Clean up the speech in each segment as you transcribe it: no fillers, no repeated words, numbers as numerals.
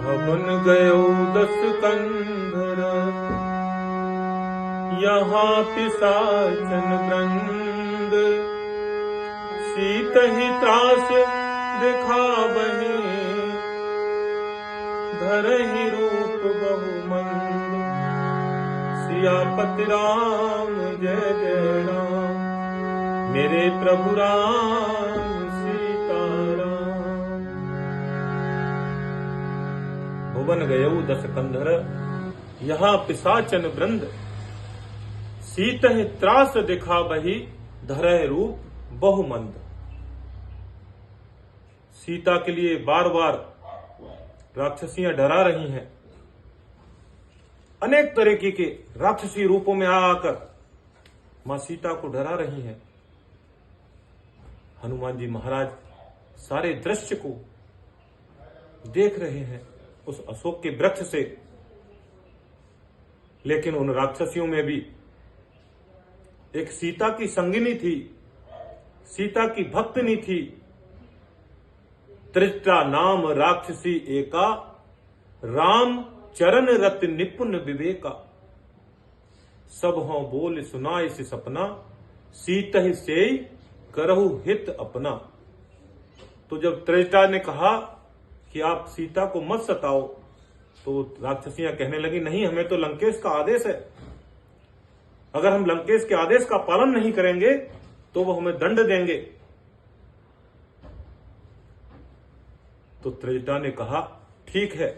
भवन गयो 10 कंधर, यहाँ पिशाचन वृंद, शीत ही त्रास दिखावहि, धरहि रूप बहुमंद। सियापति राम जय जय राम, मेरे प्रभु राम सीताराम। भुवन गयौ 10 कंधर, यहाँ पिशाचन वृंद, सीतहि त्रास दिखावहि, धरहि रूप बहुमंद। सीता के लिए बार बार राक्षसियां डरा रही हैं, अनेक तरीके के राक्षसी रूपों में आकर मां सीता को डरा रही हैं। हनुमान जी महाराज सारे दृश्य को देख रहे हैं उस अशोक के वृक्ष से, लेकिन उन राक्षसियों में भी एक सीता की संगिनी थी, सीता की भक्तनी थी। त्रिष्टा नाम राक्षसी एका, राम चरण रत निपुण विवेका। सब हों बोल सुनाए से सपना, सीतहि सेई करहु हित अपना। तो जब त्रिष्टा ने कहा कि आप सीता को मत सताओ, तो राक्षसियां कहने लगी, नहीं, हमें तो लंकेश का आदेश है, अगर हम लंकेश के आदेश का पालन नहीं करेंगे तो वो हमें दंड देंगे। तो त्रिजटा ने कहा, ठीक है,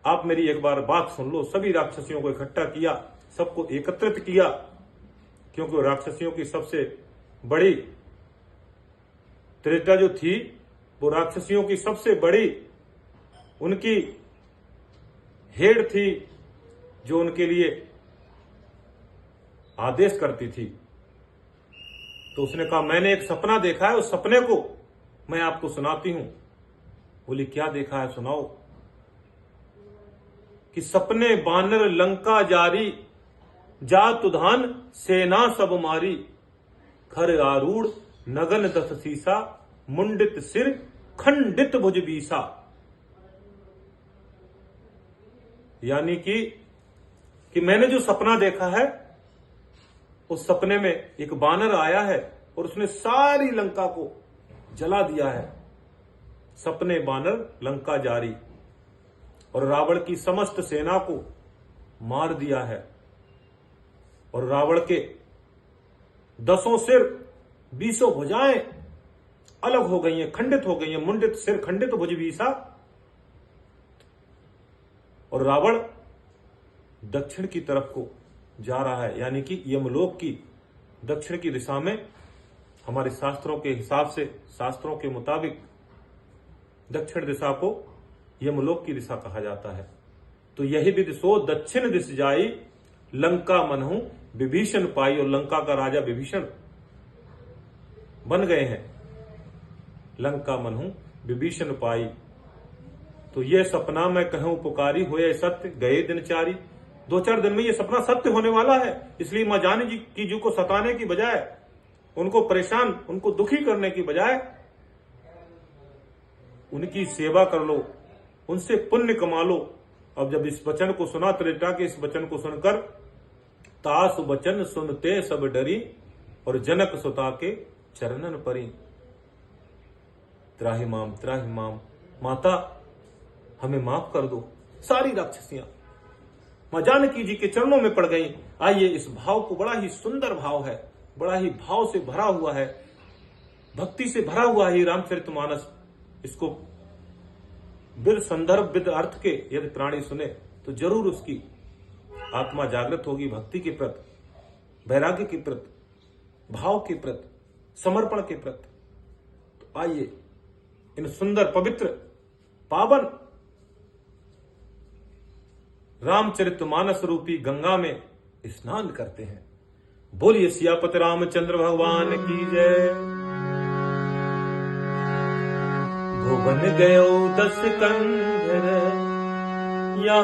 आप मेरी एक बार बात सुन लो। सभी राक्षसियों को इकट्ठा किया, सबको एकत्रित किया, क्योंकि राक्षसियों की सबसे बड़ी, त्रिजटा जो थी वो राक्षसियों की सबसे बड़ी उनकी हेड थी, जो उनके लिए आदेश करती थी। तो उसने कहा, मैंने एक सपना देखा है, उस सपने को मैं आपको सुनाती हूं। बोली, क्या देखा है, सुनाओ। कि सपने बानर लंका जारी, जात उधान सेना सब मारी, खर आरूढ़ नगन 10 सीसा, मुंडित सिर खंडित भुज बीसा। यानी कि मैंने जो सपना देखा है, उस सपने में एक बानर आया है और उसने सारी लंका को जला दिया है। सपने बानर लंका जारी, और रावण की समस्त सेना को मार दिया है, और रावण के 10 सिर 20 भुजाएं अलग हो गई हैं, खंडित हो गई हैं। मुंडित सिर खंडित भुज बीसा। और रावण दक्षिण की तरफ को जा रहा है, यानी कि यमलोक की दक्षिण की दिशा में। हमारे शास्त्रों के हिसाब से, शास्त्रों के मुताबिक दक्षिण दिशा को यमलोक की दिशा कहा जाता है। तो यही विधि सो दक्षिण दिश जाई, लंका मनहु विभीषण पाई। और लंका का राजा विभीषण बन गए हैं। लंका मनहु विभीषण पाई। तो यह सपना मैं कहूं पुकारी, होए सत्य गए दिन चारी। 2-4 दिन में यह सपना सत्य होने वाला है। इसलिए मां जानकी जी को सताने की बजाय, उनको परेशान, उनको दुखी करने की बजाय उनकी सेवा कर लो, उनसे पुण्य कमा लो। अब जब इस वचन को सुना, त्रिजटा के इस वचन को सुनकर, तास वचन सुनते सब डरी, और जनक सुता के चरणन परी। त्राहि माम, माता हमें माफ कर दो। सारी राक्षसियां मां जानकी जी के चरणों में पड़ गई। आइए, इस भाव को, बड़ा ही सुंदर भाव है, बड़ा ही भाव से भरा हुआ है, भक्ति से भरा हुआ है रामचरितमानस। इसको विद संदर्भ, विद अर्थ के यदि प्राणी सुने तो जरूर उसकी आत्मा जागृत होगी, भक्ति के प्रति, वैराग्य के प्रति, भाव के प्रति, समर्पण के प्रति। तो आइए, इन सुंदर, पवित्र, पावन रामचरितमानस रूपी गंगा में स्नान करते हैं। बोलिए सियापति रामचंद्र भगवान की जय। भुवन गयो 10 कंधर, यहाँ